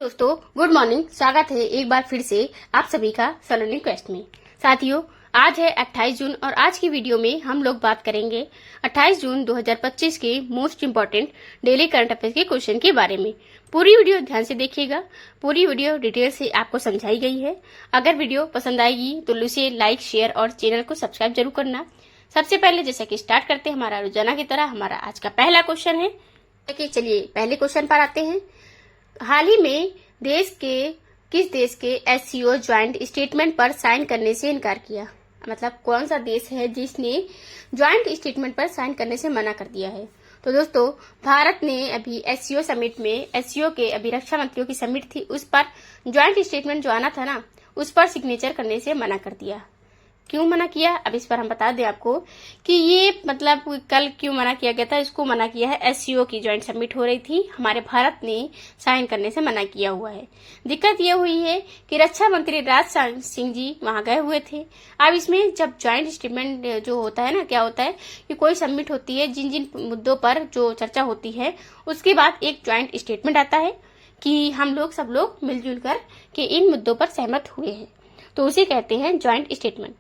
दोस्तों good morning. स्वागत है एक बार फिर से आप सभी का सलोनी क्वेस्ट में। साथियों, आज है 28 जून और आज की वीडियो में हम लोग बात करेंगे 28 जून 2025 के most important daily current affairs के क्वेश्चन के बारे में। पूरी वीडियो ध्यान से देखिएगा। पूरी वीडियो डिटेल से आपको समझाई गई है। अगर वीडियो पसंद आएगी तो उसे लाइक, शेयर और चैनल को सब्सक्राइब जरूर करना। सबसे पहले जैसा कि स्टार्ट करते हैं हमारा रोजाना की तरह, हमारा आज का पहला क्वेश्चन है। चलिए पहले क्वेश्चन पर आते हैं। हाल ही में किस देश के एससीओ ज्वाइंट स्टेटमेंट पर साइन करने से इनकार किया? मतलब कौन सा देश है जिसने ज्वाइंट स्टेटमेंट पर साइन करने से मना कर दिया है? तो दोस्तों, भारत ने अभी एससीओ समिट में, एससीओ के अभी रक्षा मंत्रियों की समिट थी, उस पर ज्वाइंट स्टेटमेंट जो आना था ना, उस पर सिग्नेचर करने से मना कर दिया। क्यों मना किया? अब इस पर हम बता दें आपको कि ये मतलब कल क्यों मना किया गया था। इसको मना किया है, एससीओ की ज्वाइंट समिट हो रही थी, हमारे भारत ने साइन करने से मना किया हुआ है। दिक्कत ये हुई है कि रक्षा मंत्री राजनाथ सिंह जी वहां गए हुए थे। अब इसमें जब ज्वाइंट स्टेटमेंट जो होता है ना, क्या होता है कि कोई समिट होती है, जिन जिन मुद्दों पर जो चर्चा होती है उसके बाद एक ज्वाइंट स्टेटमेंट आता है कि हम लोग सब लोग मिलजुल कर के इन मुद्दों पर सहमत हुए हैं, तो उसे कहते हैं ज्वाइंट स्टेटमेंट।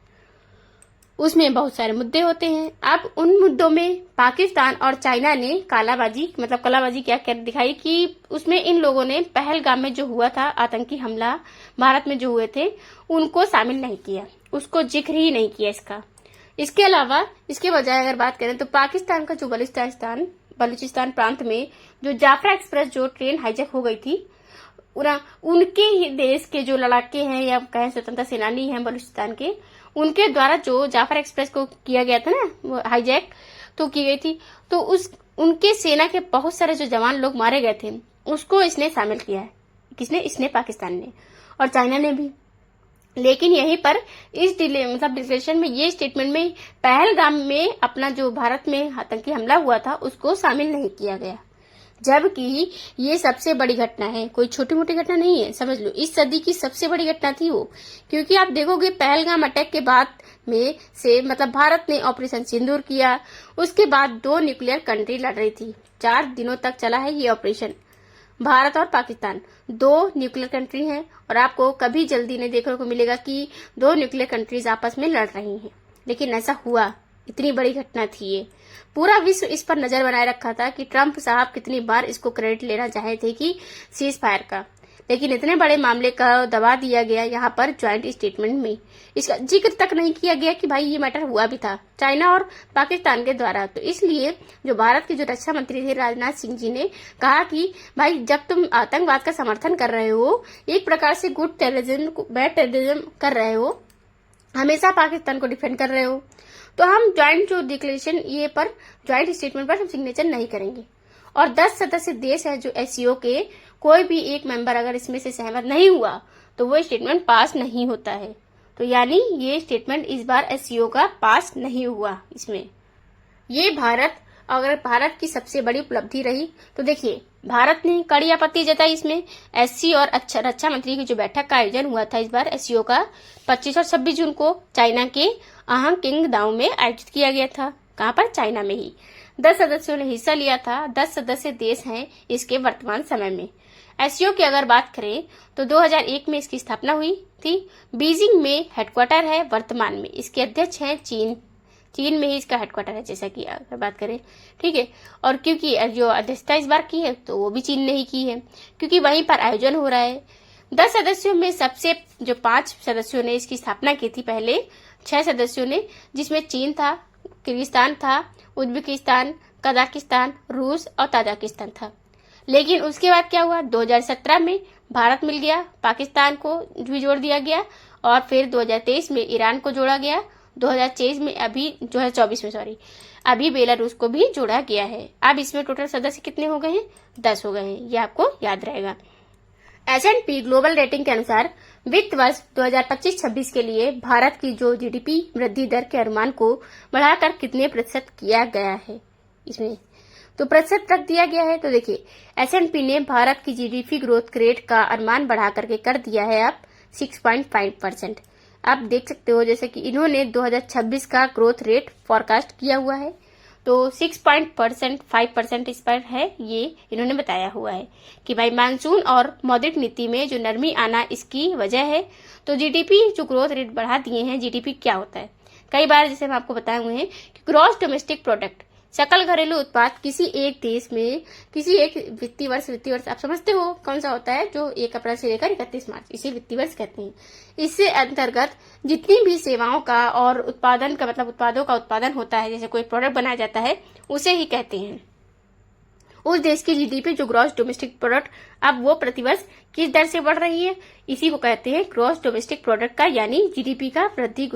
उसमें बहुत सारे मुद्दे होते हैं। अब उन मुद्दों में पाकिस्तान और चाइना ने कलाबाजी क्या कर दिखाई कि उसमें इन लोगों ने पहलगाम में जो हुआ था आतंकी हमला भारत में जो हुए थे, उनको शामिल नहीं किया, उसको जिक्र ही नहीं किया इसका। इसके अलावा इसके बजाय अगर बात करें तो पाकिस्तान का जो बलूचिस्तान प्रांत में जो जाफरा एक्सप्रेस जो ट्रेन हाईजैक हो गई थी, उनके ही देश के जो लड़ाके हैं या कहें स्वतंत्रता सेनानी हैं बलूचिस्तान के, उनके द्वारा जो जाफर एक्सप्रेस को किया गया था ना, हाईजैक तो की गई थी, तो उनके सेना के बहुत सारे जो जवान लोग मारे गए थे, उसको इसने शामिल किया है। किसने? इसने, पाकिस्तान ने और चाइना ने भी। लेकिन यहीं पर इस डिक्लेरेशन में, ये स्टेटमेंट में पहलगाम में अपना जो भारत में आतंकी हमला हुआ था उसको शामिल नहीं किया गया, जबकि ये सबसे बड़ी घटना है, कोई छोटी मोटी घटना नहीं है। समझ लो, इस सदी की सबसे बड़ी घटना थी वो। क्योंकि आप देखोगे पहलगाम अटैक के बाद में से भारत ने ऑपरेशन सिंदूर किया, उसके बाद 2 न्यूक्लियर कंट्री लड़ रही थी। 4 दिनों तक चला है ये ऑपरेशन। भारत और पाकिस्तान 2 न्यूक्लियर कंट्री हैं और आपको कभी जल्दी नहीं देखने को मिलेगा कि 2 न्यूक्लियर कंट्रीज आपस में लड़ रही हैं, लेकिन ऐसा हुआ। इतनी बड़ी घटना थी ये। पूरा विश्व इस पर नजर बनाए रखा था कि ट्रंप साहब कितनी बार इसको क्रेडिट लेना चाहे थे कि सीज फायर का, लेकिन इतने बड़े मामले का दबा दिया गया यहाँ पर ज्वाइंट स्टेटमेंट में। इसका जिक्र तक नहीं किया गया कि भाई ये मैटर हुआ भी था चाइना और पाकिस्तान के द्वारा। तो इसलिए जो भारत के जो रक्षा मंत्री थे राजनाथ सिंह जी ने कहा कि भाई जब तुम आतंकवाद का समर्थन कर रहे हो, एक प्रकार से गुड टेररिज्म बैड टेररिज्म कर रहे हो, हमेशा पाकिस्तान को डिफेंड कर रहे हो, तो हम ज्वाइंट जो डिक्लेरेशन ये पर ज्वाइंट स्टेटमेंट पर हम सिग्नेचर नहीं करेंगे। और 10 सदस्य देश है जो एससीओ के, कोई भी एक मेंबर अगर इसमें से सहमत नहीं हुआ तो वो स्टेटमेंट पास नहीं होता है। तो यानी ये स्टेटमेंट इस बार एससीओ का पास नहीं हुआ। इसमें ये भारत की सबसे बड़ी उपलब्धि रही। तो देखिए, भारत ने कड़ी आपत्ति जताई इसमें। एससी और रक्षा मंत्री की जो बैठक का आयोजन हुआ था इस बार एससीओ का 25 और 26 जून को चाइना के आहंग किंगदाओ में आयोजित किया गया था। कहां पर? चाइना में ही। 10 सदस्यों ने हिस्सा लिया था। 10 सदस्य देश हैं इसके वर्तमान समय में। एससीओ की अगर बात करें तो 2001 में इसकी स्थापना हुई थी। बीजिंग में हेडक्वार्टर है वर्तमान में। इसके अध्यक्ष हैं चीन में ही इसका हेडक्वार्टर है, जैसा कि अगर बात करें, ठीक है। और क्योंकि जो अध्यक्षता इस बार की है तो वो भी चीन ने ही की है, क्योंकि वहीं पर आयोजन हो रहा है। 10 सदस्यों में सबसे जो 5 सदस्यों ने इसकी स्थापना की थी पहले, 6 सदस्यों ने, जिसमें चीन था, किर्गिस्तान था, उज्बेकिस्तान, कजाकिस्तान, रूस और ताजिकिस्तान था। लेकिन उसके बाद क्या हुआ? 2017 में भारत मिल गया, पाकिस्तान को भी जोड़ दिया गया और फिर 2023 में ईरान को जोड़ा गया, 2024 में अभी बेलारूस को भी जोड़ा गया है। अब इसमें टोटल सदस्य कितने हो गए हैं? 10 हो गए हैं। ये आपको याद रहेगा। S&P ग्लोबल रेटिंग के अनुसार वित्त वर्ष 2025-26 के लिए भारत की जो जीडीपी वृद्धि दर के अनुमान को बढ़ाकर कितने प्रतिशत किया गया है? इसमें तो प्रतिशत रख दिया गया है। तो देखिए, S&P ने भारत की जीडीपी ग्रोथ रेट का अनुमान बढ़ा करके कर दिया है अब 6.5%। आप देख सकते हो जैसे कि इन्होंने 2026 का ग्रोथ रेट फॉरकास्ट किया हुआ है। तो 6.5% इस पर है, ये इन्होंने बताया हुआ है कि भाई मानसून और मौद्रिक नीति में जो नरमी आना इसकी वजह है। तो जीडीपी जो ग्रोथ रेट बढ़ा दिए हैं, जीडीपी क्या होता है, कई बार जैसे हम आपको बताए हुए हैं कि ग्रॉस डोमेस्टिक प्रोडक्ट, सकल घरेलू उत्पाद किसी एक देश में किसी एक वित्तीय वर्ष आप समझते हो कौन सा होता है, जो 1 अप्रैल से लेकर 31 मार्च, इसे वित्तीय वर्ष कहते हैं। इससे अंतर्गत जितनी भी सेवाओं का और उत्पादन का मतलब उत्पादों का उत्पादन होता है, जैसे कोई प्रोडक्ट बनाया जाता है, उसे ही कहते हैं। उस देश की जीडीपी जो ग्रॉस डोमेस्टिक प्रोडक्ट, अब वो प्रतिवर्ष किस दर से बढ़ रही है, इसी को कहते हैं ग्रॉस डोमेस्टिक प्रोडक्ट का, यानी जीडीपी का वृद्धि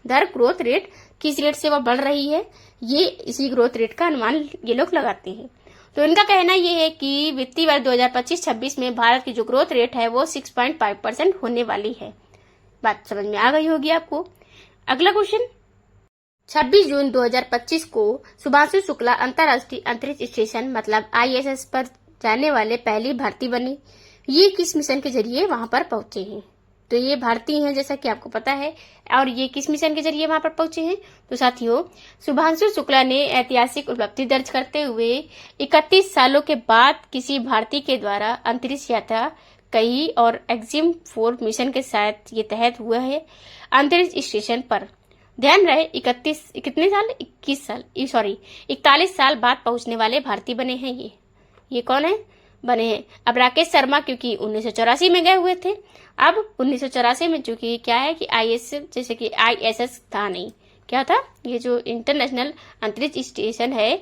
दर, ग्रोथ रेट किस रेट से वो बढ़ रही है, ये इसी ग्रोथ रेट का अनुमान ये लोग लगाते हैं। तो इनका कहना ये है कि वित्तीय वर्ष 2025-26 में भारत की जो ग्रोथ रेट है वो 6.5% होने वाली है। बात समझ में आ गई होगी आपको। अगला क्वेश्चन, 26 जून 2025 को शुभांशु शुक्ला अंतर्राष्ट्रीय अंतरिक्ष स्टेशन मतलब ISS पर जाने वाले पहली भारतीय बने। ये किस मिशन के जरिए वहां पर पहुंचे हैं? तो ये भारतीय हैं जैसा कि आपको पता है, और ये किस मिशन के जरिए वहां पर पहुंचे हैं? तो साथियों, शुभांशु शुक्ला ने ऐतिहासिक उपलब्धि दर्ज करते हुए 31 सालों के बाद किसी भारतीय के द्वारा अंतरिक्ष यात्रा कही और एक्जिम 4 मिशन के साथ ये तहत हुआ है अंतरिक्ष स्टेशन पर। ध्यान रहे 41 साल बाद पहुंचने वाले भारतीय बने हैं ये कौन है बने हैं? अब राकेश शर्मा क्योंकि 1984 में गए हुए थे, अब 1984 में चूंकि क्या है कि जैसे कि ISS था नहीं, क्या था, ये जो इंटरनेशनल अंतरिक्ष स्टेशन है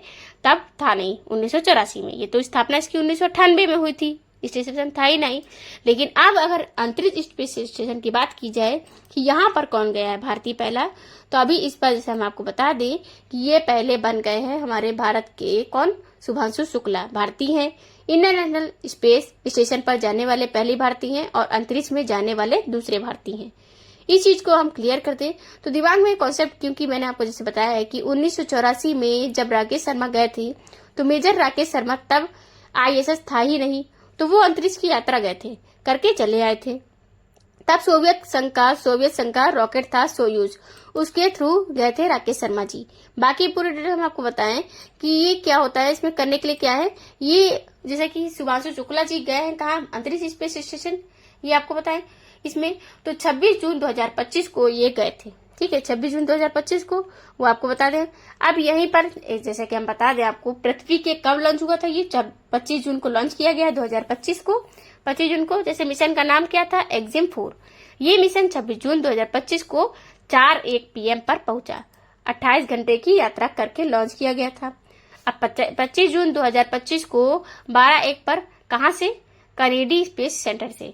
तब था नहीं 1984 में, ये तो स्थापना इसकी 1998 में हुई थी, स्टेशन था ही नहीं। लेकिन अब अगर अंतरिक्ष स्पेस स्टेशन की बात की जाए कि यहाँ पर कौन गया है भारतीय पहला, तो अभी इस पर जैसे हम आपको बता दें कि ये पहले बन गए हैं हमारे भारत के कौन, शुभांशु शुक्ला भारतीय हैं। इंटरनेशनल स्पेस स्टेशन पर जाने वाले पहले भारतीय हैं और अंतरिक्ष में जाने वाले दूसरे भारतीय हैं। इस चीज को हम क्लियर कर दें तो दिमाग में कॉन्सेप्ट, क्योंकि मैंने आपको जैसे बताया है कि 1984 में जब राकेश शर्मा गए थे तो मेजर राकेश शर्मा तब ISS था ही नहीं, तो वो अंतरिक्ष की यात्रा गए थे, करके चले आए थे। तब सोवियत संघ का रॉकेट था सोयूज, उसके थ्रू गए थे राकेश शर्मा जी। बाकी पूरे डिटेल हम आपको बताएं कि ये क्या होता है, इसमें करने के लिए क्या है। ये जैसे कि शुभांशु शुक्ला जी गए हैं कहाँ, अंतरिक्ष स्पेस स्टेशन, ये आपको बताएं इसमें। तो 26 जून 2025 को ये गए थे, ठीक है, 26 जून 2025 को वो आपको बता दें। अब यहीं पर जैसे कि हम बता दें आपको, पृथ्वी के कब लॉन्च हुआ था, ये 25 जून को लॉन्च किया गया 2025 को, 25 जून को। जैसे मिशन का नाम क्या था, एक्जिम 4। ये मिशन 26 जून 2025 को 4:01 PM पर पहुंचा, 28 घंटे की यात्रा करके लॉन्च किया गया था। अब 25 जून 2025 को 12:01 पर कहां से, कनेडी स्पेस सेंटर से,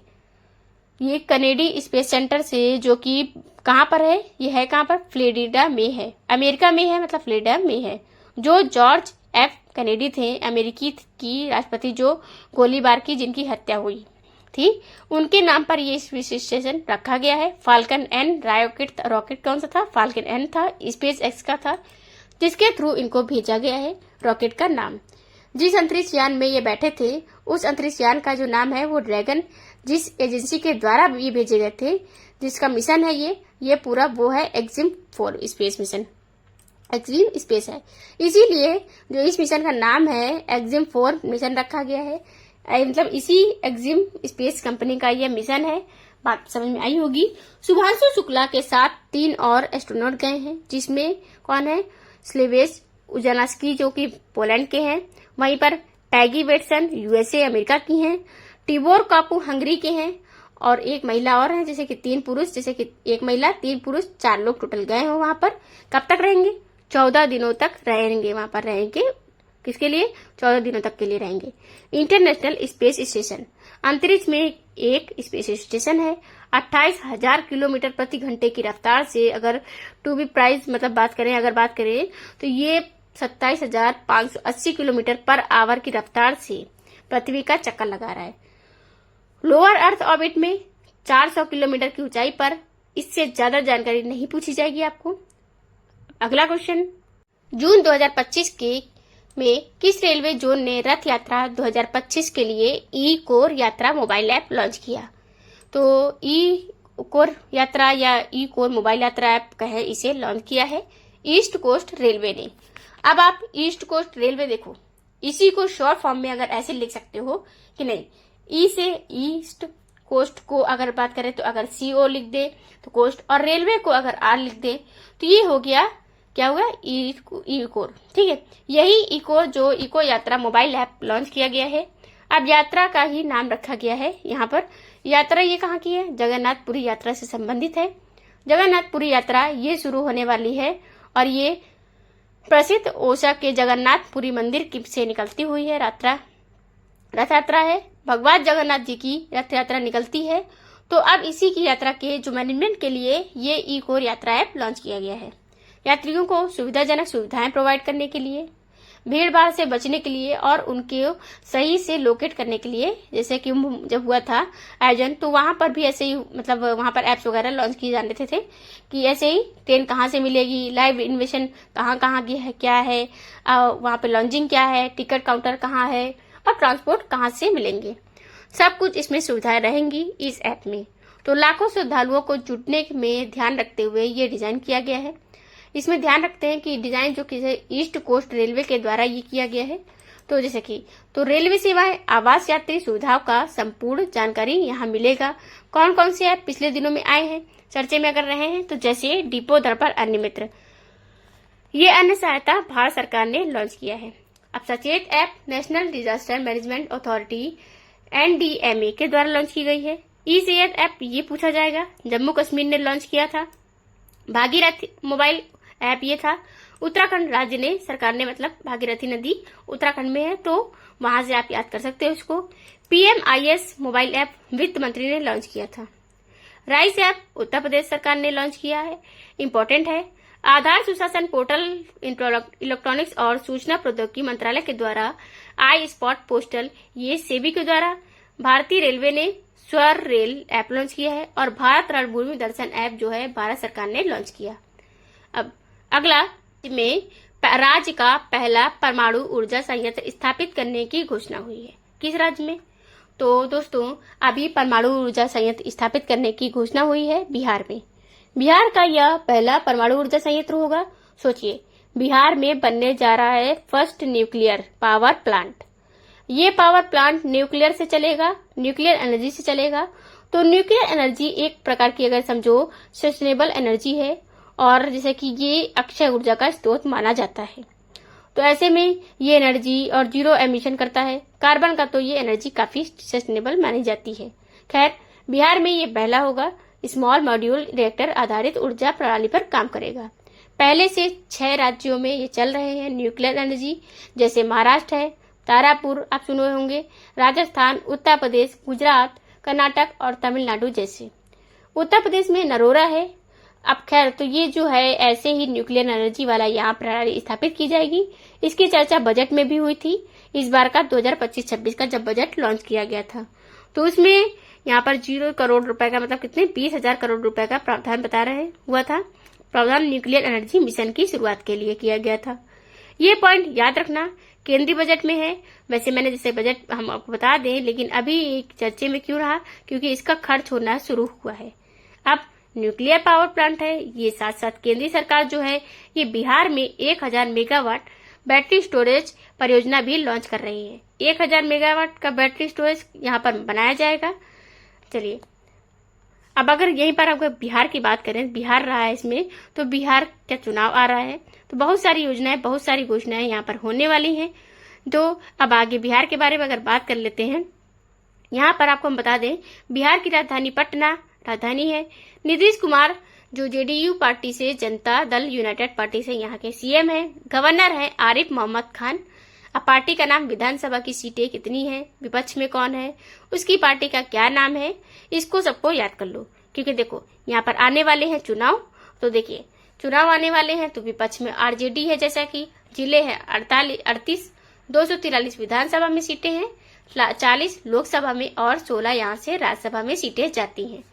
ये कनेडी स्पेस सेंटर से, जो कि कहां पर है, ये है कहां पर, फ्लोरिडा में है, अमेरिका में है, मतलब फ्लोरिडा में है। जो जॉर्ज F कैनेडी थे, अमेरिकी की राष्ट्रपति जो गोलीबार की जिनकी हत्या हुई थी, उनके नाम पर ये स्पेस स्टेशन रखा गया है। फाल्कन N रॉकेट कौन सा था, फाल्कन N था, स्पेस एक्स का था, जिसके थ्रू इनको भेजा गया है। रॉकेट का नाम, जिस अंतरिक्ष यान में ये बैठे थे उस अंतरिक्ष यान का जो नाम है वो ड्रैगन, जिस एजेंसी के द्वारा ये भेजे गए थे, जिसका मिशन है ये पूरा वो है Exim 4 space mission, Exim space है। इसीलिए जो इस मिशन का नाम है एक्जिम 4 मिशन रखा गया है, मतलब इसी एक्जिम स्पेस कंपनी का यह मिशन है। बात समझ में आई होगी। शुभांशु शुक्ला के साथ 3 और एस्ट्रोनॉट गए हैं, जिसमें कौन है, स्लेवेस उजानास्की जो कि पोलैंड के हैं, वहीं पर पैगी वेटसन USA अमेरिका की हैं, टिबोर कापू हंगरी के हैं, और एक महिला और है, जैसे कि 3 पुरुष, जैसे कि एक महिला 3 पुरुष 4 लोग टोटल गए हो वहां पर। कब तक रहेंगे, 14 दिनों तक रहेंगे वहां पर, रहेंगे किसके लिए, 14 दिनों तक के लिए रहेंगे। इंटरनेशनल स्पेस स्टेशन अंतरिक्ष में एक स्पेस स्टेशन है। 28,000 किलोमीटर प्रति घंटे की रफ्तार से, अगर टू बी प्राइस मतलब बात करें तो ये 27,580 किलोमीटर पर आवर की रफ्तार से पृथ्वी का चक्कर लगा रहा है। लोअर अर्थ ऑर्बिट में 400 किलोमीटर की ऊंचाई पर। इससे ज्यादा जानकारी नहीं पूछी जाएगी आपको। अगला क्वेश्चन, जून 2025 में किस रेलवे जोन ने रथ यात्रा 2025 के लिए ई-कोर यात्रा मोबाइल ऐप लॉन्च किया? तो ई-कोर यात्रा या ई-कोर मोबाइल यात्रा ऐप कहे इसे लॉन्च किया है ईस्ट कोस्ट रेलवे ने। अब आप ईस्ट कोस्ट रेलवे देखो, इसी को शॉर्ट फॉर्म में अगर ऐसे लिख सकते हो कि नहीं, ई से ईस्ट, कोस्ट को अगर बात करें तो अगर CO लिख दे तो कोस्ट, और रेलवे को अगर R लिख दे तो ये हो गया, क्या हुआ, इकोर। ठीक है, यही इकोर जो इको यात्रा मोबाइल ऐप लॉन्च किया गया है। अब यात्रा का ही नाम रखा गया है यहाँ पर। यात्रा ये कहाँ की है, जगन्नाथपुरी यात्रा से संबंधित है। जगन्नाथपुरी यात्रा ये शुरू होने वाली है और ये प्रसिद्ध ओशा के जगन्नाथपुरी मंदिर से निकलती हुई है रथ यात्रा है। भगवान जगन्नाथ जी की रथ यात्रा निकलती है। तो अब इसी की यात्रा के जो मैनेजमेंट के लिए ये इकोर यात्रा ऐप लॉन्च किया गया है। यात्रियों को सुविधाजनक सुविधाएं प्रोवाइड करने के लिए, भीड़ भाड़ से बचने के लिए और उनके सही से लोकेट करने के लिए, जैसे कि जब हुआ था आयोजन तो वहां पर भी ऐसे ही, मतलब वहां पर एप्स वगैरह लॉन्च किए जाने थे कि ऐसे ही ट्रेन कहाँ से मिलेगी, लाइव इन्फॉर्मेशन कहाँ की है, क्या है, वहां पे लॉन्चिंग क्या है, टिकट काउंटर कहाँ है और ट्रांसपोर्ट कहाँ से मिलेंगे, सब कुछ इसमें सुविधाएं रहेंगी इस ऐप में। तो लाखों श्रद्धालुओं को जुटने में ध्यान रखते हुए ये डिजाइन किया गया है। इसमें ध्यान रखते हैं कि डिजाइन जो कि ईस्ट कोस्ट रेलवे के द्वारा ये किया गया है। तो जैसे कि तो रेलवे सेवाएं, आवास, यात्री सुविधाओं का संपूर्ण जानकारी यहाँ मिलेगा। कौन कौन से ऐप पिछले दिनों में आए हैं, चर्चे में अगर रहे हैं, तो जैसे डिपो दर्पण अन्य मित्र, ये अन्य सहायता भारत सरकार ने लॉन्च किया है। अब सचेत app national disaster management authority NDMA के द्वारा लॉन्च की गई है। ई सेहत ऐप ये पूछा जाएगा, जम्मू कश्मीर ने लॉन्च किया था। भागीरथी मोबाइल ऐप ये था, उत्तराखंड राज्य ने, सरकार ने, मतलब भागीरथी नदी उत्तराखंड में है तो वहां से आप याद कर सकते हो उसको। PMIS मोबाइल ऐप वित्त मंत्री ने लॉन्च किया था। राइस ऐप उत्तर प्रदेश सरकार ने लॉन्च किया है, इंपॉर्टेंट है। आधार सुशासन पोर्टल इलेक्ट्रॉनिक्स और सूचना प्रौद्योगिकी मंत्रालय के द्वारा आई स्पॉट पोस्टल, ये सेबी के द्वारा। भारतीय रेलवे ने स्वर रेल ऐप लॉन्च किया है और भारत रणभूमि दर्शन ऐप जो है भारत सरकार ने लॉन्च किया। अब अगला में राज्य का पहला परमाणु ऊर्जा संयंत्र स्थापित करने की घोषणा हुई है। किस राज्य में? तो दोस्तों अभी परमाणु ऊर्जा संयंत्र स्थापित करने की घोषणा हुई है बिहार में। बिहार का यह पहला परमाणु ऊर्जा संयंत्र होगा। सोचिए, बिहार में बनने जा रहा है फर्स्ट न्यूक्लियर पावर प्लांट। ये पावर प्लांट न्यूक्लियर से चलेगा, न्यूक्लियर एनर्जी से चलेगा। तो न्यूक्लियर एनर्जी एक प्रकार की अगर समझो सस्टेनेबल एनर्जी है और जैसे कि ये अक्षय ऊर्जा का स्रोत माना जाता है। तो ऐसे में ये एनर्जी और जीरो एमिशन करता है कार्बन का, तो ये एनर्जी काफी सस्टेनेबल मानी जाती है। खैर, बिहार में ये पहला होगा, स्मॉल मॉड्यूल रिएक्टर आधारित ऊर्जा प्रणाली पर काम करेगा। पहले से 6 राज्यों में ये चल रहे हैं न्यूक्लियर एनर्जी, जैसे महाराष्ट्र है, तारापुर आप सुने होंगे, राजस्थान, उत्तर प्रदेश, गुजरात, कर्नाटक और तमिलनाडु जैसे। उत्तर प्रदेश में नरोरा है। अब खैर, तो ये जो है ऐसे ही न्यूक्लियर एनर्जी वाला यहाँ प्रणाली स्थापित की जाएगी। इसकी चर्चा बजट में भी हुई थी, इस बार का 2025-26 का जब बजट लॉन्च किया गया था। तो उसमें यहाँ पर 0 करोड़ रुपए का, मतलब कितने, 20,000 करोड़ रुपए का प्रावधान बता रहे हुआ था। प्रावधान न्यूक्लियर एनर्जी मिशन की शुरुआत के लिए किया गया था। ये पॉइंट याद रखना, केंद्रीय बजट में है। वैसे मैंने जैसे बजट हम आपको बता दें, लेकिन अभी एक चर्चे में क्यों रहा, क्योंकि इसका खर्च होना शुरू हुआ है। अब न्यूक्लियर पावर प्लांट है, ये साथ साथ केंद्रीय सरकार जो है ये बिहार में 1000 मेगावाट बैटरी स्टोरेज परियोजना भी लॉन्च कर रही है। 1000 मेगावाट का बैटरी स्टोरेज यहाँ पर बनाया जाएगा। चलिए, अब अगर यहीं पर अगर बिहार की बात करें, बिहार रहा है इसमें, तो बिहार क्या चुनाव आ रहा है, तो बहुत सारी योजनाएं, बहुत सारी घोषणाएं यहाँ पर होने वाली हैं। तो अब आगे बिहार के बारे में अगर बात कर लेते हैं, यहाँ पर आपको हम बता दें, बिहार की राजधानी पटना राजधानी है। नीतीश कुमार जो JDU पार्टी से, जनता दल यूनाइटेड पार्टी से यहाँ के CM है। गवर्नर है आरिफ मोहम्मद खान। अब पार्टी का नाम, विधानसभा की सीटें कितनी है, विपक्ष में कौन है, उसकी पार्टी का क्या नाम है, इसको सबको याद कर लो, क्योंकि देखो यहाँ पर आने वाले हैं चुनाव। तो देखिए, चुनाव आने वाले हैं तो विपक्ष में RJD है, जैसा कि जिले है 38, 243 विधानसभा में सीटें हैं, 40 लोकसभा में और 16 यहाँ से राज्यसभा में सीटें जाती हैं।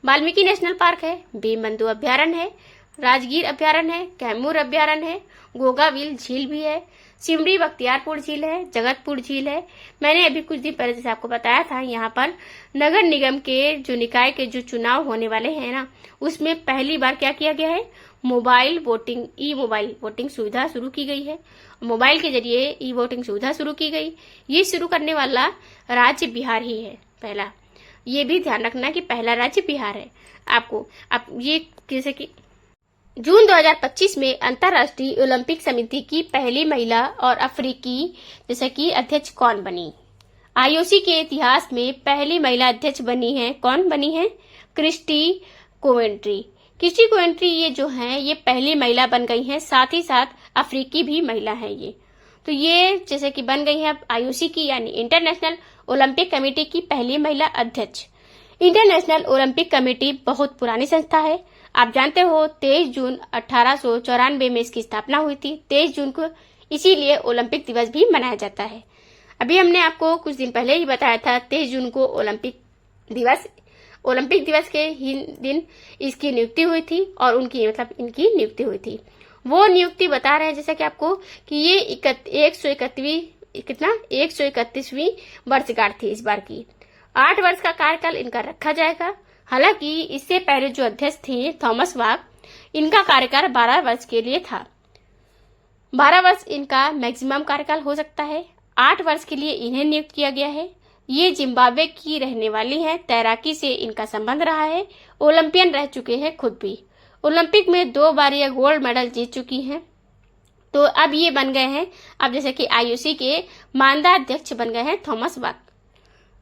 वाल्मीकि नेशनल पार्क है, भीमबंधु अभ्यारण्य है, राजगीर अभ्यारण्य है, कैमूर अभ्यारण्य है, गोगाविल झील भी है, सिमरी बख्तियारपुर झील है, जगतपुर झील है। मैंने अभी कुछ दिन पहले जैसे आपको बताया था, यहाँ पर नगर निगम के जो निकाय के जो चुनाव होने वाले हैं ना, उसमें पहली बार क्या किया गया है, मोबाइल वोटिंग सुविधा शुरू की गई है। मोबाइल के जरिए ई वोटिंग सुविधा शुरू की गई। ये शुरू करने वाला राज्य बिहार ही है पहला। ये भी ध्यान रखना कि पहला राज्य बिहार है। आपको अब ये जैसे कि जून 2025 में अंतर्राष्ट्रीय ओलंपिक समिति की पहली महिला और अफ्रीकी जैसे कि अध्यक्ष कौन बनी? आईओसी के इतिहास में पहली महिला अध्यक्ष बनी है, कौन बनी है? Christie Coventry. क्रिस्टी कोवेंट्री ये जो है ये पहली महिला बन गई हैं, साथ ही साथ अफ्रीकी भी महिला है ये। तो ये जैसे कि बन गई है अब आईओसी की यानी इंटरनेशनल ओलंपिक कमेटी की पहली महिला अध्यक्ष। इंटरनेशनल ओलंपिक कमेटी बहुत पुरानी संस्था है। आप जानते हो 23 जून 1894 में इसकी स्थापना हुई थी। 23 जून को इसीलिए ओलंपिक दिवस भी मनाया जाता है। अभी हमने आपको कुछ दिन पहले ही बताया था 23 जून को ओलंपिक दिवस के ही दिन इसकी नियुक्ति हुई थी और इनकी नियुक्ति हुई थी। वो नियुक्ति बता रहे हैं जैसा कि आपको कि ये 131वीं वर्षगांठ थी इस बार की। 8 वर्ष का कार्यकाल इनका रखा जाएगा। हालांकि इससे पहले जो अध्यक्ष थे थॉमस वाक, इनका कार्यकाल 12 वर्ष के लिए था। 12 वर्ष इनका मैक्सिमम कार्यकाल हो सकता है। 8 वर्ष के लिए इन्हें नियुक्त किया गया है। ये जिम्बाब्वे की रहने वाली हैं। तैराकी से इनका संबंध रहा है। ओलंपियन रह चुके हैं खुद भी। ओलंपिक में 2 बार ये गोल्ड मेडल जीत चुकी हैं। तो अब ये बन गए हैं अब जैसे कि आईओसी के मानदा अध्यक्ष बन गए हैं थॉमस वाक।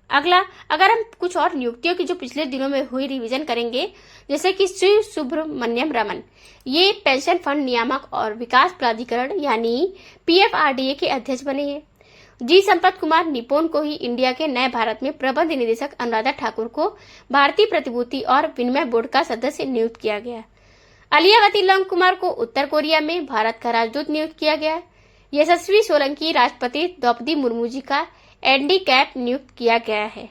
अगला अगर हम कुछ और नियुक्तियों की जो पिछले दिनों में हुई रिवीजन करेंगे, जैसे कि श्री सुब्रमण्यम रमन, ये पेंशन फंड नियामक और विकास प्राधिकरण यानी पीएफआरडीए के अध्यक्ष बने हैं। जी संपत कुमार निपोन को ही इंडिया के नए भारत में प्रबंध निदेशक अनुराधा ठाकुर को भारतीय प्रतिभूति और विनिमय बोर्ड का सदस्य नियुक्त किया गया। अलियावती लौंग कुमार को उत्तर कोरिया में भारत का राजदूत नियुक्त किया गया। यशस्वी सोलंकी राष्ट्रपति द्रौपदी मुर्मू जी का एनडी कैप नियुक्त किया गया है।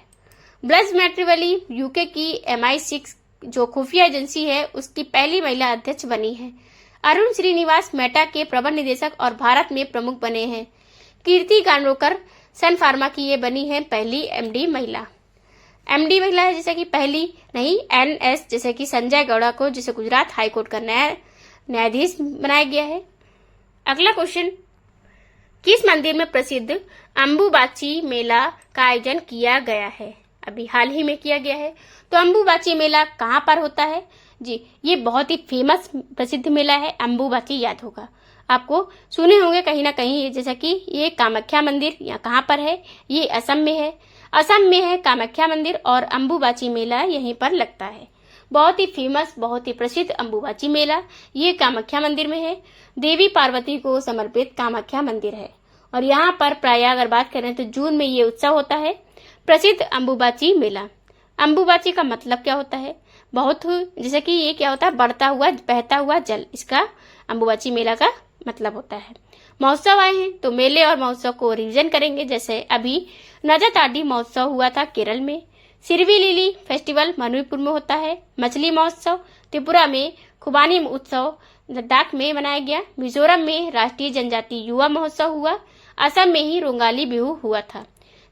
ब्लज मैट्रिवली यूके की MI6 जो खुफिया एजेंसी है उसकी पहली महिला अध्यक्ष बनी है। अरुण श्रीनिवास मेटा के प्रबंध निदेशक और भारत में प्रमुख बने हैं। कीर्ति गांडोकर सन फार्मा की ये बनी है पहली एमडी महिला है, जैसे कि पहली नहीं NS जैसे कि संजय गौड़ा को जिसे गुजरात हाईकोर्ट का नया न्यायाधीश बनाया गया है। अगला क्वेश्चन, किस मंदिर में प्रसिद्ध अंबुबाची मेला का आयोजन किया गया है? अभी हाल ही में किया गया है। तो अंबुबाची मेला कहाँ पर होता है? जी, ये बहुत ही फेमस प्रसिद्ध मेला है। अंबुबाची याद होगा आपको, सुने होंगे कहीं ना कहीं, जैसा कि ये कामाख्या मंदिर या कहाँ पर है? ये असम में है। असम में है कामाख्या मंदिर और अंबुबाची मेला यहीं पर लगता है। बहुत ही फेमस, बहुत ही प्रसिद्ध अंबुबाची मेला ये कामाख्या मंदिर में है। देवी पार्वती को समर्पित कामाख्या मंदिर है और यहाँ पर प्राय अगर बात करें तो जून में ये उत्सव होता है, प्रसिद्ध अंबुबाची मेला। अंबुबाची का मतलब क्या होता है? बहुत जैसे कि ये क्या होता है? बढ़ता हुआ बहता हुआ जल, इसका अंबुबाची मेला का मतलब होता है। महोत्सव आए हैं तो मेले और महोत्सव को रिवीजन करेंगे। जैसे अभी नजरताडी महोत्सव हुआ था केरल में, सिरवी लिली फेस्टिवल मणिपुर में होता है, मछली महोत्सव त्रिपुरा में, खुबानी उत्सव लद्दाख में मनाया गया, मिजोरम में राष्ट्रीय जनजाति युवा महोत्सव हुआ, असम में ही रोंगाली बिहू हुआ था।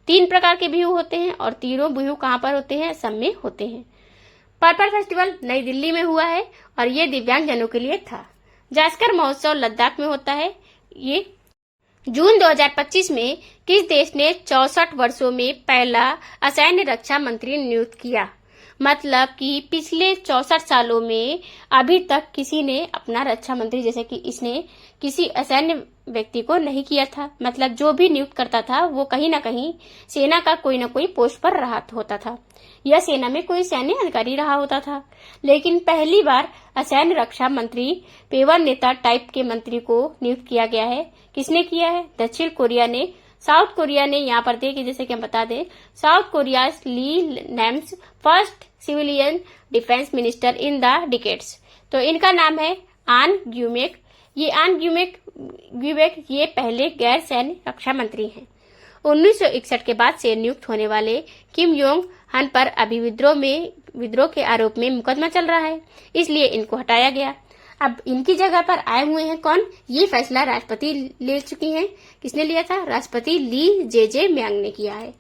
3 प्रकार के बिहू होते हैं और तीनों बिहू कहाँ पर होते हैं? असम में होते हैं। पर्पल फेस्टिवल नई दिल्ली में हुआ है और ये दिव्यांग जनों के लिए था। जास्कर महोत्सव लद्दाख में होता है। ये जून 2025 में किस देश ने 64 वर्षों में पहला असैन्य रक्षा मंत्री नियुक्त किया? मतलब कि पिछले 64 सालों में अभी तक किसी ने अपना रक्षा मंत्री जैसे कि इसने किसी असैन्य व्यक्ति को नहीं किया था। मतलब जो भी नियुक्त करता था वो कहीं ना कहीं सेना का कोई ना कोई पोस्ट पर रहा होता था या सेना में कोई सैन्य अधिकारी रहा होता था। लेकिन पहली बार असैन्य रक्षा मंत्री पेवर नेता टाइप के मंत्री को नियुक्त किया गया है। किसने किया है? दक्षिण कोरिया ने। साउथ कोरिया ने यहाँ पर देखिए, जैसे कि हम बता दें, South Korea Lee names first civilian defence minister in the decades. तो इनका नाम है आन ग्यूमेक। ये आन ग्यूमेक ये पहले गैर सैन्य रक्षा मंत्री हैं। 1961 के बाद से नियुक्त होने वाले किम योंग हन पर अभी विद्रोह के आरोप में मुकदमा चल रहा है, इसलिए इनको हटाया गया। अब इनकी जगह पर आए हुए हैं कौन? ये फैसला राष्ट्रपति ले चुकी हैं। किसने लिया था? राष्ट्रपति ली जे म्यांग ने किया है।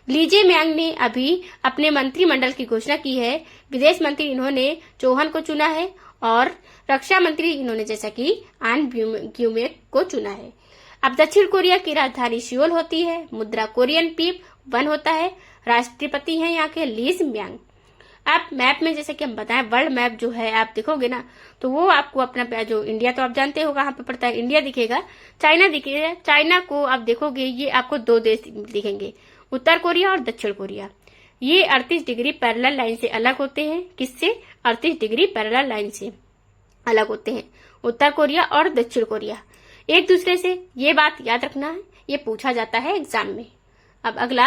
लीजे म्यांग ने अभी अपने मंत्रिमंडल की घोषणा की है। विदेश मंत्री इन्होंने चौहान को चुना है और रक्षा मंत्री इन्होंने जैसा कि आन ग्यूमेक को चुना है। अब दक्षिण कोरिया की राजधानी सियोल होती है। मुद्रा कोरियन पीप 1 होता है। राष्ट्रपति हैं यहाँ के लीज म्यांग। आप मैप में जैसे कि हम बताएं, वर्ल्ड मैप जो है आप देखोगे ना, तो वो आपको अपना जो इंडिया तो आप जानते हो कहाँ पे पड़ता है, इंडिया दिखेगा, चाइना दिखेगा। चाइना को आप देखोगे, ये आपको 2 देश दिखेंगे, उत्तर कोरिया और दक्षिण कोरिया। ये 38 डिग्री पैरेलल लाइन से अलग होते हैं। किससे? 38 डिग्री पैरेलल लाइन से अलग होते हैं उत्तर कोरिया और दक्षिण कोरिया एक दूसरे से। ये बात याद रखना है, ये पूछा जाता है एग्जाम में। अब अगला,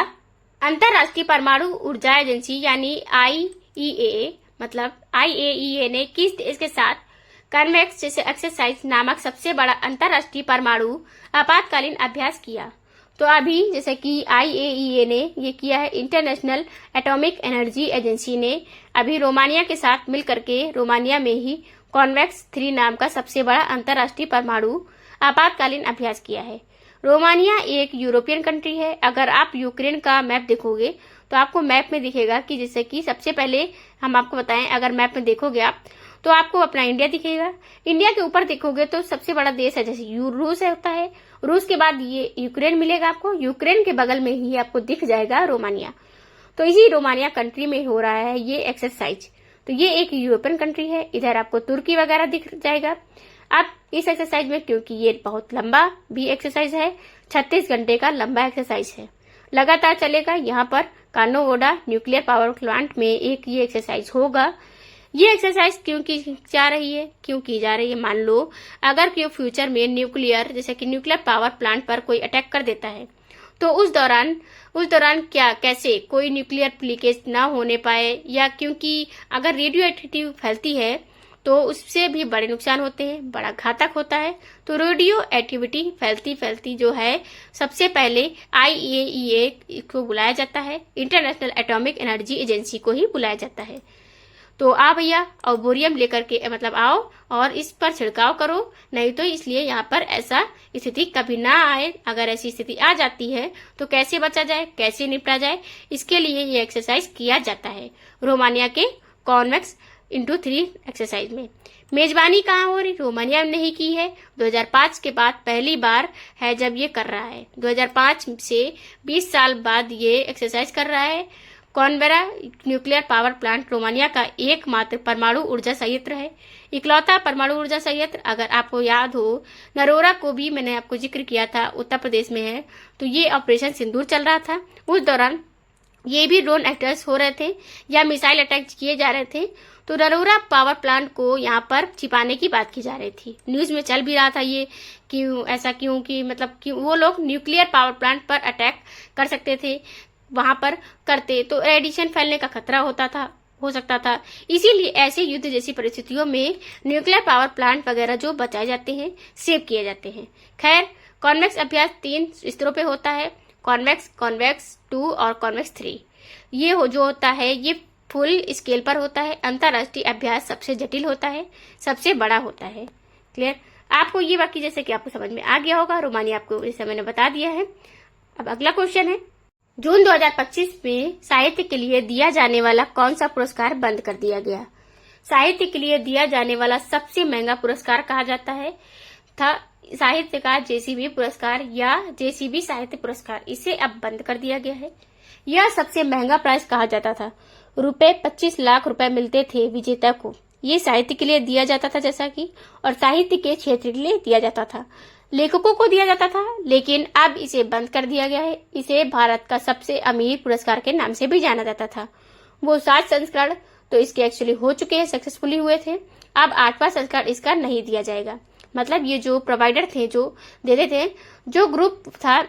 अंतरराष्ट्रीय परमाणु ऊर्जा एजेंसी यानी IAEA मतलब IAEA ने किस देश के साथ कन्वेक्स जैसे एक्सरसाइज नामक सबसे बड़ा अंतरराष्ट्रीय परमाणु आपातकालीन अभ्यास किया? तो अभी जैसे कि IAEA ने ये किया है, इंटरनेशनल एटॉमिक एनर्जी एजेंसी ने अभी रोमानिया के साथ मिलकर के रोमानिया में ही कॉन्वेक्स 3 नाम का सबसे बड़ा अंतरराष्ट्रीय परमाणु आपातकालीन अभ्यास किया है। रोमानिया एक यूरोपियन कंट्री है। अगर आप यूक्रेन का मैप देखोगे तो आपको मैप में दिखेगा कि जैसे कि सबसे पहले हम आपको बताएं, अगर मैप में देखोगे आप तो आपको अपना इंडिया दिखेगा। इंडिया के ऊपर देखोगे तो सबसे बड़ा देश है जैसे रूस होता है। रूस के बाद ये यूक्रेन मिलेगा आपको। यूक्रेन के बगल में ही आपको दिख जाएगा रोमानिया। तो इसी रोमानिया कंट्री में हो रहा है ये एक्सरसाइज। तो ये एक यूरोपियन कंट्री है। इधर आपको तुर्की वगैरह दिख जाएगा। अब इस एक्सरसाइज में, क्योंकि ये बहुत लंबा भी एक्सरसाइज है, 36 घंटे का लंबा एक्सरसाइज है, लगातार चलेगा। यहाँ पर कानोवोडा न्यूक्लियर पावर प्लांट में एक ये एक्सरसाइज होगा। ये एक्सरसाइज क्यों की जा रही है? मान लो अगर कोई फ्यूचर में न्यूक्लियर जैसे कि न्यूक्लियर पावर प्लांट पर कोई अटैक कर देता है तो उस दौरान क्या कैसे कोई न्यूक्लियर लीकेज ना होने पाए, या क्योंकि अगर रेडियो एक्टिविटी फैलती है तो उससे भी बड़े नुकसान होते हैं, बड़ा घातक होता है। तो रेडियो एक्टिविटी फैलती जो है, सबसे पहले IAEA को बुलाया जाता है, इंटरनेशनल एटॉमिक एनर्जी एजेंसी को ही बुलाया जाता है। तो आप भैया और बोरियम लेकर के मतलब आओ और इस पर छिड़काव करो, नहीं तो इसलिए यहाँ पर ऐसा स्थिति कभी ना आए। अगर ऐसी स्थिति आ जाती है तो कैसे बचा जाए, कैसे निपटा जाए, इसके लिए ये एक्सरसाइज किया जाता है रोमानिया के कॉन्वेक्स इंटू 3 एक्सरसाइज में। मेजबानी कहाँ हो रही? रोमानिया ने ही की है। 2005 के बाद पहली बार है जब ये कर रहा है। 2005 से 20 साल बाद ये एक्सरसाइज कर रहा है। कॉनबेरा न्यूक्लियर पावर प्लांट रोमानिया का एकमात्र परमाणु ऊर्जा संयंत्र है, इकलौता परमाणु ऊर्जा संयंत्र। अगर आपको याद हो, नरोरा को भी मैंने आपको जिक्र किया था, उत्तर प्रदेश में है। तो ये ऑपरेशन सिंदूर चल रहा था, उस दौरान ये भी ड्रोन अटैक्स हो रहे थे या मिसाइल अटैक किए जा रहे थे। तो नरोरा पावर प्लांट को यहाँ पर छिपाने की बात की जा रही थी। न्यूज में चल भी रहा था ये, क्यों वो लोग न्यूक्लियर पावर प्लांट पर अटैक कर सकते थे, वहां पर करते तो रेडिएशन फैलने का खतरा हो सकता था। इसीलिए ऐसे युद्ध जैसी परिस्थितियों में न्यूक्लियर पावर प्लांट वगैरह जो बचाए जाते हैं, सेव किए जाते हैं। खैर, कॉन्वेक्स अभ्यास 3 स्तरों पे होता है, कॉन्वेक्स 2 और कॉन्वेक्स 3। ये जो होता है ये फुल स्केल पर होता है। अंतरराष्ट्रीय अभ्यास सबसे जटिल होता है, सबसे बड़ा होता है। क्लियर? आपको ये बाकी जैसे कि आपको समझ में आ गया होगा, रोमानिया आपको इसे मैंने बता दिया है। अब अगला क्वेश्चन है, जून 2025 में साहित्य के लिए दिया जाने वाला कौन सा पुरस्कार बंद कर दिया गया? साहित्य के लिए दिया जाने वाला सबसे महंगा पुरस्कार कहा जाता है था साहित्य का JCB पुरस्कार या JCB साहित्य पुरस्कार। इसे अब बंद कर दिया गया है। यह सबसे महंगा प्राइज कहा जाता था। रुपए 25 लाख रुपए मिलते थे विजेता को। ये साहित्य के लिए दिया जाता था जैसा कि, और साहित्य के क्षेत्र के लिए दिया जाता था, लेखकों को दिया जाता था। लेकिन अब इसे बंद कर दिया गया है। इसे भारत का सबसे अमीर पुरस्कार के नाम से भी जाना जाता था। वो 7 संस्करण तो इसके एक्चुअली हो चुके हैं, सक्सेसफुली हुए थे। अब 8वां संस्करण इसका नहीं दिया जाएगा। मतलब ये जो प्रोवाइडर थे, जो देते थे, जो ग्रुप था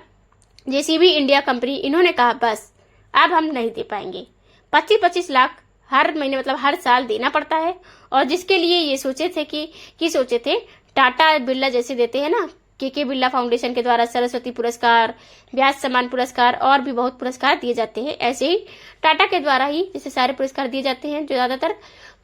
JCB इंडिया कंपनी, इन्होंने कहा बस अब हम नहीं दे पाएंगे। 25-25 लाख हर महीने मतलब हर साल देना पड़ता है। और जिसके लिए ये सोचे थे टाटा बिरला जैसे देते हैं ना, के बिरला फाउंडेशन के द्वारा सरस्वती पुरस्कार, व्यास सम्मान पुरस्कार और भी बहुत पुरस्कार दिए जाते हैं। ऐसे ही टाटा के द्वारा ही जैसे सारे पुरस्कार दिए जाते हैं जो ज्यादातर।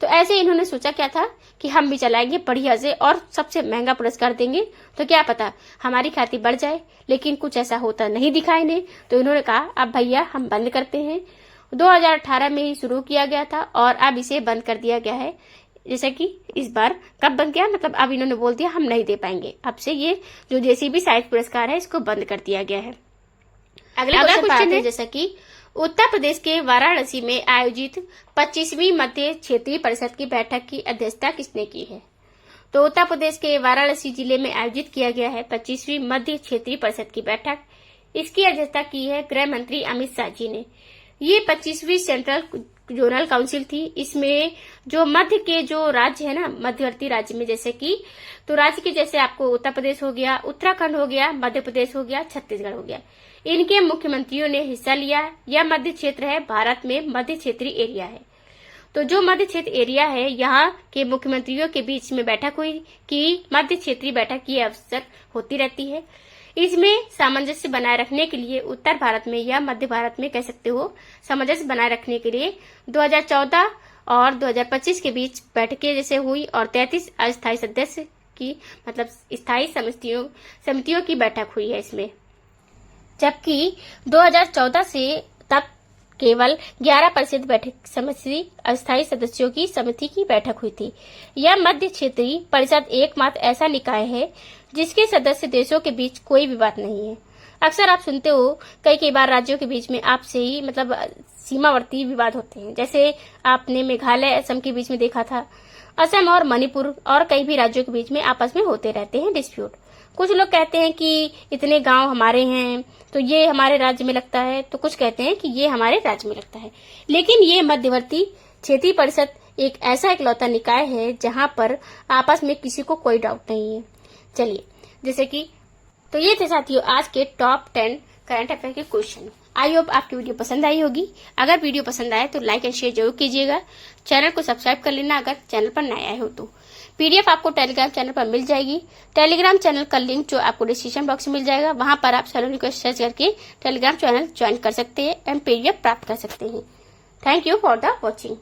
तो ऐसे इन्होंने सोचा क्या था कि हम भी चलाएंगे बढ़िया से और सबसे महंगा पुरस्कार देंगे, तो क्या पता हमारी ख्याति बढ़ जाए। लेकिन कुछ ऐसा होता नहीं दिखा इन्हें, तो इन्होंने कहा अब भैया हम बंद करते हैं। 2018 में ही शुरू किया गया था और अब इसे बंद कर दिया गया है। जैसे कि इस बार कब बंद किया, मतलब अब इन्होंने बोल दिया हम नहीं दे पाएंगे। अब से ये जो जेसीबी साहित्य पुरस्कार है इसको बंद कर दिया गया है। अगला क्वेश्चन है जैसा कि उत्तर प्रदेश के वाराणसी में आयोजित 25वीं मध्य क्षेत्रीय परिषद की बैठक की अध्यक्षता किसने की है? तो उत्तर प्रदेश के वाराणसी जिले में आयोजित किया गया है 25वीं मध्य क्षेत्रीय परिषद की बैठक। इसकी अध्यक्षता की है गृह मंत्री अमित शाह जी ने। ये 25वीं सेंट्रल जोनल काउंसिल थी। इसमें जो मध्य के जो राज्य है ना, मध्यवर्ती राज्य में जैसे कि तो राज्य के जैसे आपको उत्तर प्रदेश हो गया, उत्तराखंड हो गया, मध्य प्रदेश हो गया, छत्तीसगढ़ हो गया, इनके मुख्यमंत्रियों ने हिस्सा लिया है। यह मध्य क्षेत्र है, भारत में मध्य क्षेत्रीय एरिया है। तो जो मध्य क्षेत्र एरिया है यहाँ के मुख्यमंत्रियों के बीच में बैठक हुई कि मध्य क्षेत्रीय बैठक की अवसर होती रहती है। इसमें सामंजस्य बनाए रखने के लिए उत्तर भारत में या मध्य भारत में कह सकते हो, सामंजस्य बनाए रखने के लिए 2014 और 2025 के बीच बैठकें जैसे हुई और 33 अस्थायी सदस्य की मतलब स्थायी समितियों की बैठक हुई है इसमें। जबकि 2014 से तब केवल 11% बैठक समिति अस्थायी सदस्यों की समिति की बैठक हुई थी। यह मध्य क्षेत्रीय परिषद एकमात्र ऐसा निकाय है जिसके सदस्य देशों के बीच कोई विवाद नहीं है। अक्सर आप सुनते हो कई बार राज्यों के बीच में आपसे ही मतलब सीमावर्ती विवाद होते हैं। जैसे आपने मेघालय असम के बीच में देखा था, असम और मणिपुर और कई भी राज्यों के बीच में आपस में होते रहते हैं डिस्प्यूट। कुछ लोग कहते हैं कि इतने गांव हमारे हैं तो ये हमारे राज्य में लगता है, तो कुछ कहते हैं कि ये हमारे राज्य में लगता है। लेकिन ये मध्यवर्ती क्षेत्रीय परिषद एक ऐसा इकलौता निकाय है जहां पर आपस में किसी को कोई डाउट नहीं है। चलिए, जैसे कि तो ये थे साथियों आज के टॉप 10 करंट अफेयर के क्वेश्चन। आई होप आपकी वीडियो पसंद आई होगी। अगर वीडियो पसंद आए तो लाइक एंड शेयर जरूर कीजिएगा। चैनल को सब्सक्राइब कर लेना अगर चैनल पर नए आए हो तो। पीडीएफ आपको टेलीग्राम चैनल पर मिल जाएगी। टेलीग्राम चैनल का लिंक जो आपको डिस्क्रिप्शन बॉक्स में मिल जाएगा, वहां पर आप सलोनी को सर्च करके टेलीग्राम चैनल ज्वाइन कर सकते हैं एंड पीडीएफ प्राप्त कर सकते हैं। Thank you for the watching.